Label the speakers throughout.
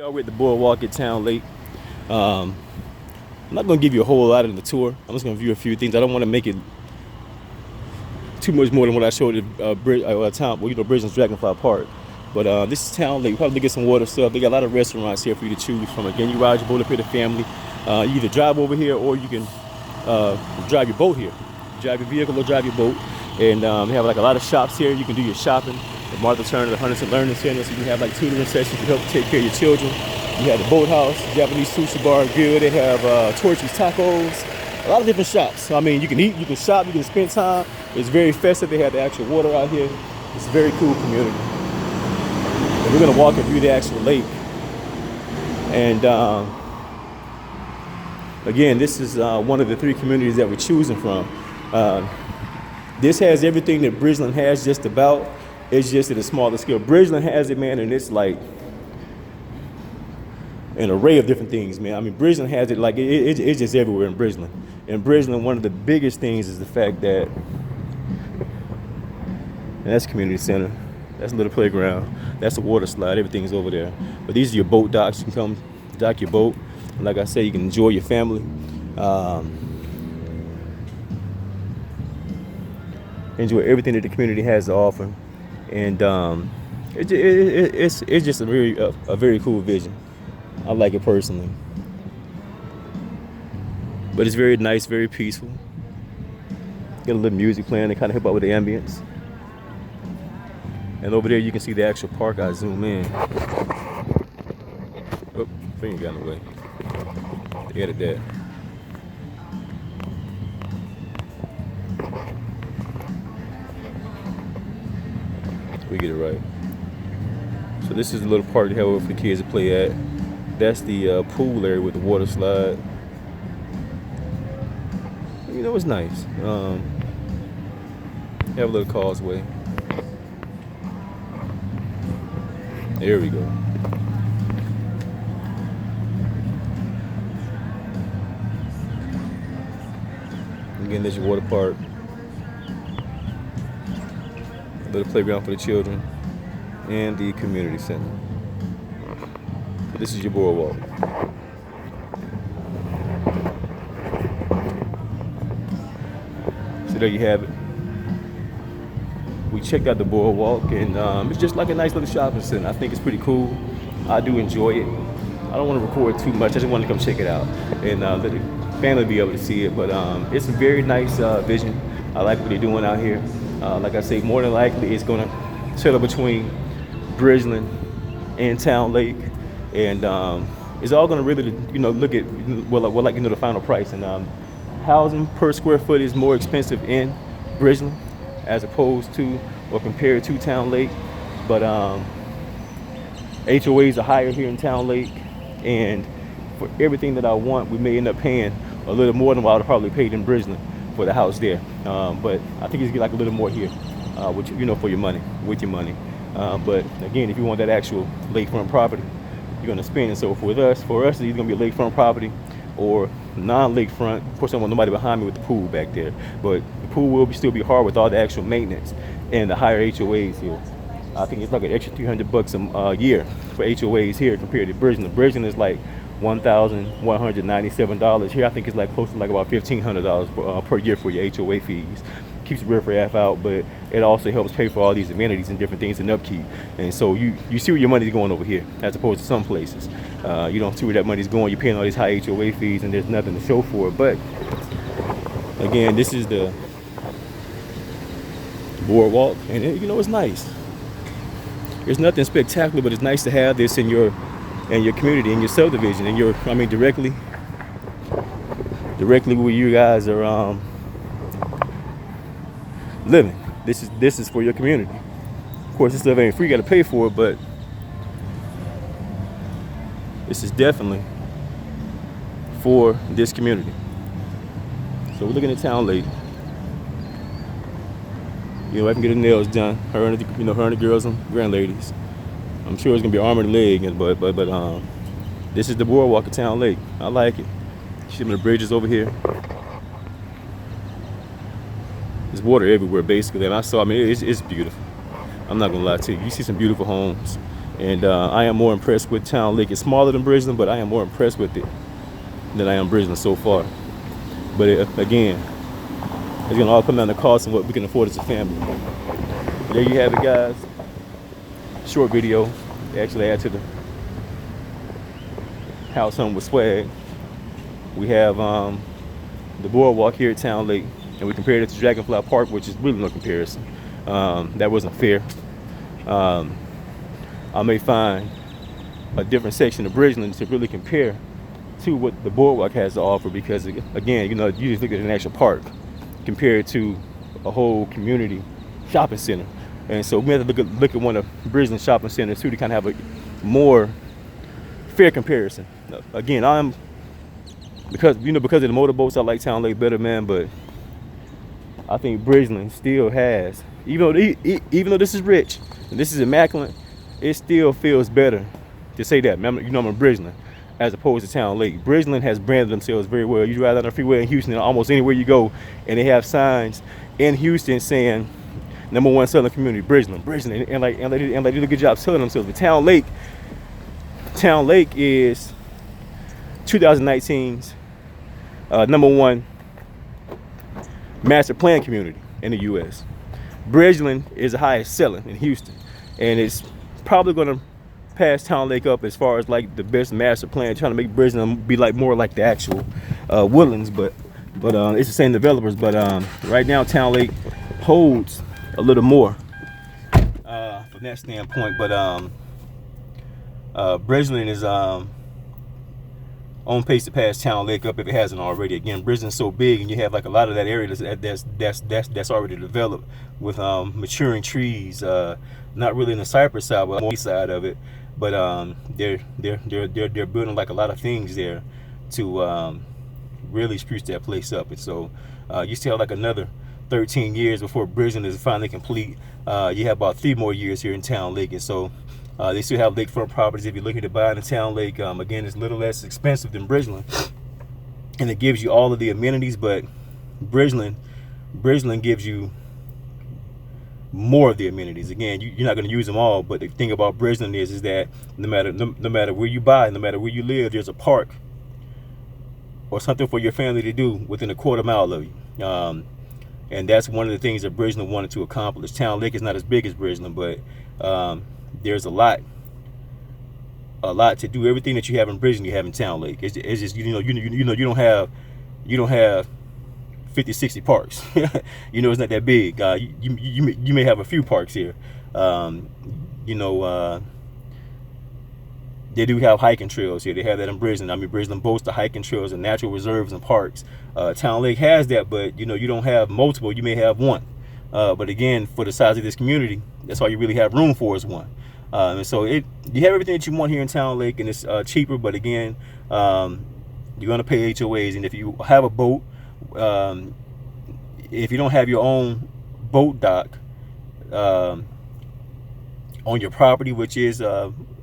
Speaker 1: We're at the Boardwalk at Towne Lake. I'm not going to give you a whole lot of the tour. I'm just going to view a few things. I don't want to make it too much more than what I showed at Bridgeland's Dragonfly Park. But this is Towne Lake. Probably get some water stuff. They got a lot of restaurants here for you to choose from. Again, you ride your boat up here to family. You either drive over here or you can drive your boat here. Drive your vehicle or drive your boat. And they have like a lot of shops here. You can do your shopping. The Martha Turner, the Huntington Learning Center, so you can have like tutoring sessions to help take care of your children. You have the Boathouse, Japanese sushi bar and grill. They have Torchy's tacos, a lot of different shops. So, I mean, you can eat, you can shop, you can spend time. It's very festive. They have the actual water out here. It's a very cool community. And we're gonna walk and view the actual lake. And again, this is one of the 3 communities that we're choosing from. This has everything that Bridgeland has just about. It's just at a smaller scale. Bridgeland has it, man, and it's like an array of different things, man. I mean, Bridgeland has it like it's just everywhere in Bridgeland. In Bridgeland, one of the biggest things is the fact that, and that's community center, that's a little playground, that's a water slide, everything's over there. But these are your boat docks. You can come dock your boat. And like I said, you can enjoy your family. Enjoy everything that the community has to offer. And it's just a very cool vision. I like it personally. But it's very nice, very peaceful. Got a little music playing to kind of help out with the ambience. And over there you can see the actual park. I zoom in. Oh, finger got in the way. They edit that. We get it right. So this is the little park they have for the kids to play at. That's the pool area with the water slide. You know, it's nice. Have a little causeway. There we go. Again, there's your water park. Little playground for the children and the community center. This is your boardwalk. So there you have it. We checked out the boardwalk, and it's just like a nice little shopping center. I think it's pretty cool. I do enjoy it. I don't want to record too much. I just want to come check it out and let the family be able to see it. But it's a very nice vision. I like what they're doing out here. Like I say, more than likely it's going to settle between Bridgeland and Towne Lake, and it's all going to really, look at the final price. And housing per square foot is more expensive in Bridgeland as opposed to or compared to Towne Lake, but HOAs are higher here in Towne Lake, and for everything that I want, we may end up paying a little more than what I would probably paid in Bridgeland for the house there, but I think it's like a little more here, for your money, with your money. But again, if you want that actual lakefront property, you're gonna spend it. So for us, it's either gonna be a lakefront property or non-lakefront. Of course, I don't want nobody behind me with the pool back there, but the pool will still be hard with all the actual maintenance and the higher HOAs here. I think it's like an extra $300 a year for HOAs here compared to Bridgeland. Bridgeland is like $1,197. Here I think it's like close to like about $1,500 per year for your HOA fees. Keeps the riffraff out, but it also helps pay for all these amenities and different things and upkeep. And so you see where your money's going over here, as opposed to some places. You don't see where that money's going. You're paying all these high HOA fees and there's nothing to show for it. But again, this is the boardwalk, and it's nice. There's nothing spectacular, but it's nice to have this in your community, in your subdivision, directly where you guys are living. This is for your community. Of course, this stuff ain't free; you got to pay for it, but this is definitely for this community. So we're looking at Towne Lake. I can get her nails done. Her and the girls and grand ladies. I'm sure it's gonna be arm and leg, but this is the boardwalk of Towne Lake. I like it. See the bridges over here. There's water everywhere, basically. And it's beautiful. I'm not gonna lie to you. You see some beautiful homes. And I am more impressed with Towne Lake. It's smaller than Bridgeland, but I am more impressed with it than I am Bridgeland so far. But again, it's gonna all come down to cost and what we can afford as a family. There you have it, guys. Short video. Actually add to the house home with swag. We have the Boardwalk here at Towne Lake, and we compared it to Dragonfly Park, which is really no comparison. That wasn't fair. I may find a different section of Bridgeland to really compare to what the Boardwalk has to offer, because again, you know, you just look at an actual park compared to a whole community shopping center. And so we have to look at one of Bridgeland shopping centers too, to kind of have a more fair comparison. Again, because of the motorboats, I like Towne Lake better, man. But I think Bridgeland still has, even though this is rich and this is immaculate, it still feels better to say that. You know, I'm in Bridgeland as opposed to Towne Lake. Bridgeland has branded themselves very well. You drive down the freeway in Houston, almost anywhere you go, and they have signs in Houston saying #1 Southern community, Bridgeland, and they do a good job selling themselves. But Towne Lake is 2019's #1 master plan community in the U.S. Bridgeland is the highest selling in Houston, and it's probably going to pass Towne Lake up as far as like the best master plan, trying to make Bridgeland be like more like the actual Woodlands, but it's the same developers. But right now Towne Lake holds a little more from that standpoint. But Bridgeland is on pace to pass Towne Lake up if it hasn't already. Again, Bridgeland's so big, and you have like a lot of that area that's already developed with maturing trees. Not really in the cypress side, but on the east side of it. But they're building like a lot of things there to really spruce that place up. And so you still have like another 13 years before Bridgeland is finally complete. You have about 3 more years here in Towne Lake, and so they still have lakefront properties if you're looking to buy in Towne Lake. Again, it's a little less expensive than Bridgeland, and it gives you all of the amenities. But Bridgeland gives you more of the amenities. Again, you're not going to use them all, but the thing about Bridgeland is that no matter where you buy, no matter where you live, there's a park or something for your family to do within a quarter mile of you. And that's one of the things that Bridgeland wanted to accomplish. Towne Lake is not as big as Bridgeland, but there's a lot to do. Everything that you have in Bridgeland, you have in Towne Lake. It's just you don't have 50, 60 parks. You know, it's not that big. You may have a few parks here. They do have hiking trails here. They have that in Bridgeland. I mean, Bridgeland boasts the hiking trails and natural reserves and parks. Towne Lake has that, but you don't have multiple. You may have one. But again, for the size of this community, that's all you really have room for is one. And so you have everything that you want here in Towne Lake, and it's cheaper. But again, you're gonna pay HOAs, and if you have a boat, if you don't have your own boat dock on your property, which is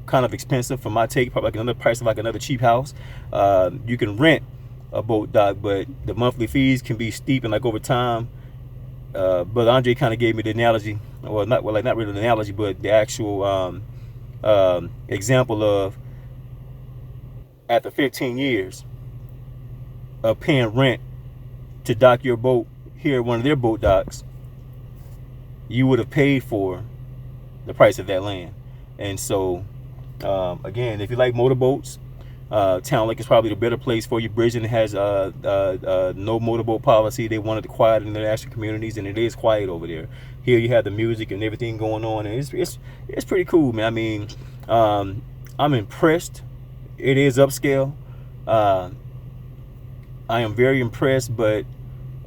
Speaker 1: kind of expensive for my take, probably like another price of like another cheap house, you can rent a boat dock, but the monthly fees can be steep, and like over time. But Andre kind of gave me the analogy, or not really the analogy, but the actual example of after 15 years of paying rent to dock your boat here at one of their boat docks, you would have paid for the price of that land. And so again, if you like motorboats, Towne Lake is probably the better place for you. Bridgeland has no motorboat policy. They wanted to quiet in their actual communities, and it is quiet over there. Here you have the music and everything going on, and it's pretty cool, man. I mean, I'm impressed. It is upscale. I am very impressed, but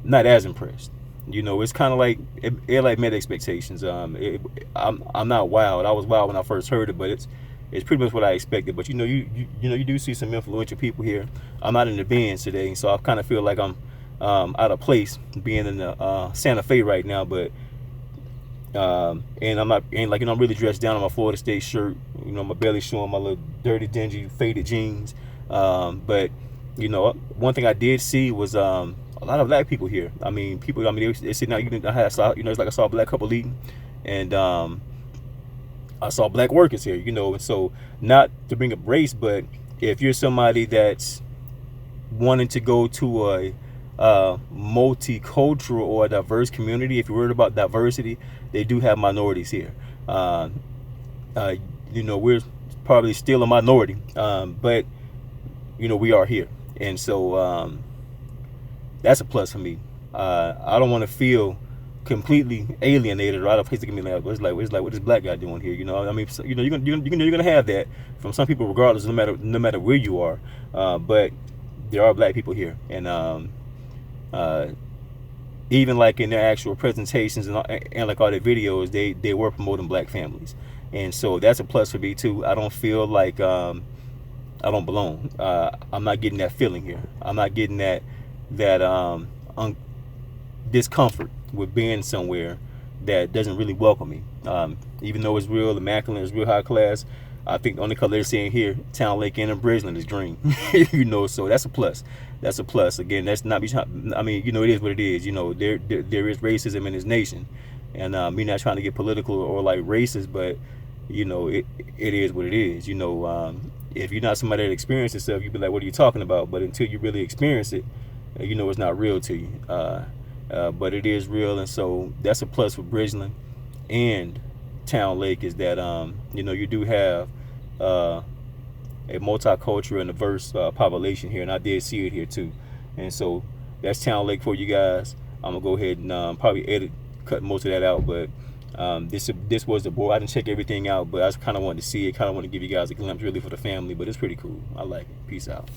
Speaker 1: not as impressed. It's kind of like it like met expectations. I'm not wild. I was wild when I first heard it, but it's pretty much what I expected. But you do see some influential people here. I'm not in the Benz today, so I kind of feel like I'm out of place being in the Santa Fe right now. But and I'm not, and like I'm really dressed down in my Florida State shirt. My belly showing, my little dirty, dingy, faded jeans. But one thing I did see was a lot of black people here. I mean, they sitting out. It's like I saw a black couple eating, and I saw black workers here, you know. And so, not to bring up race, but if you're somebody that's wanting to go to a multicultural or a diverse community, if you're worried about diversity, they do have minorities here. You know, we're probably still a minority, but you know, we are here, and so that's a plus for me. I don't want to feel completely alienated or out of place to give me like it's like what this black guy doing here, you know. I mean, so, you know, you're gonna have that from some people regardless, no matter where you are, but there are black people here, and even like in their actual presentations and like all their videos, they were promoting black families, and so that's a plus for me too. I don't feel like I don't belong. I'm not getting that feeling here. I'm not getting that discomfort with being somewhere that doesn't really welcome me. Even though it's real immaculate, it's real high class, I think the only color they're seeing here, Towne, Lake, and Bridgeland, is green. You know, so that's a plus. That's a plus. Again, that's not me. I mean, you know, it is what it is. You know, there is racism in this nation, and me not trying to get political or like racist, but you know, it is what it is. You know, if you're not somebody that experiences stuff, you'd be like, what are you talking about? But until you really experience it, you know, it's not real to you. But it is real, and so that's a plus for Bridgeland and Towne Lake, is that you know, you do have a multicultural and diverse population here, and I did see it here too. And so that's Towne Lake for you guys. I'm gonna go ahead and probably cut most of that out, but this was the board. I didn't check everything out, but I just kind of wanted to see it, kind of want to give you guys a glimpse really for the family. But it's pretty cool. I like it. Peace out.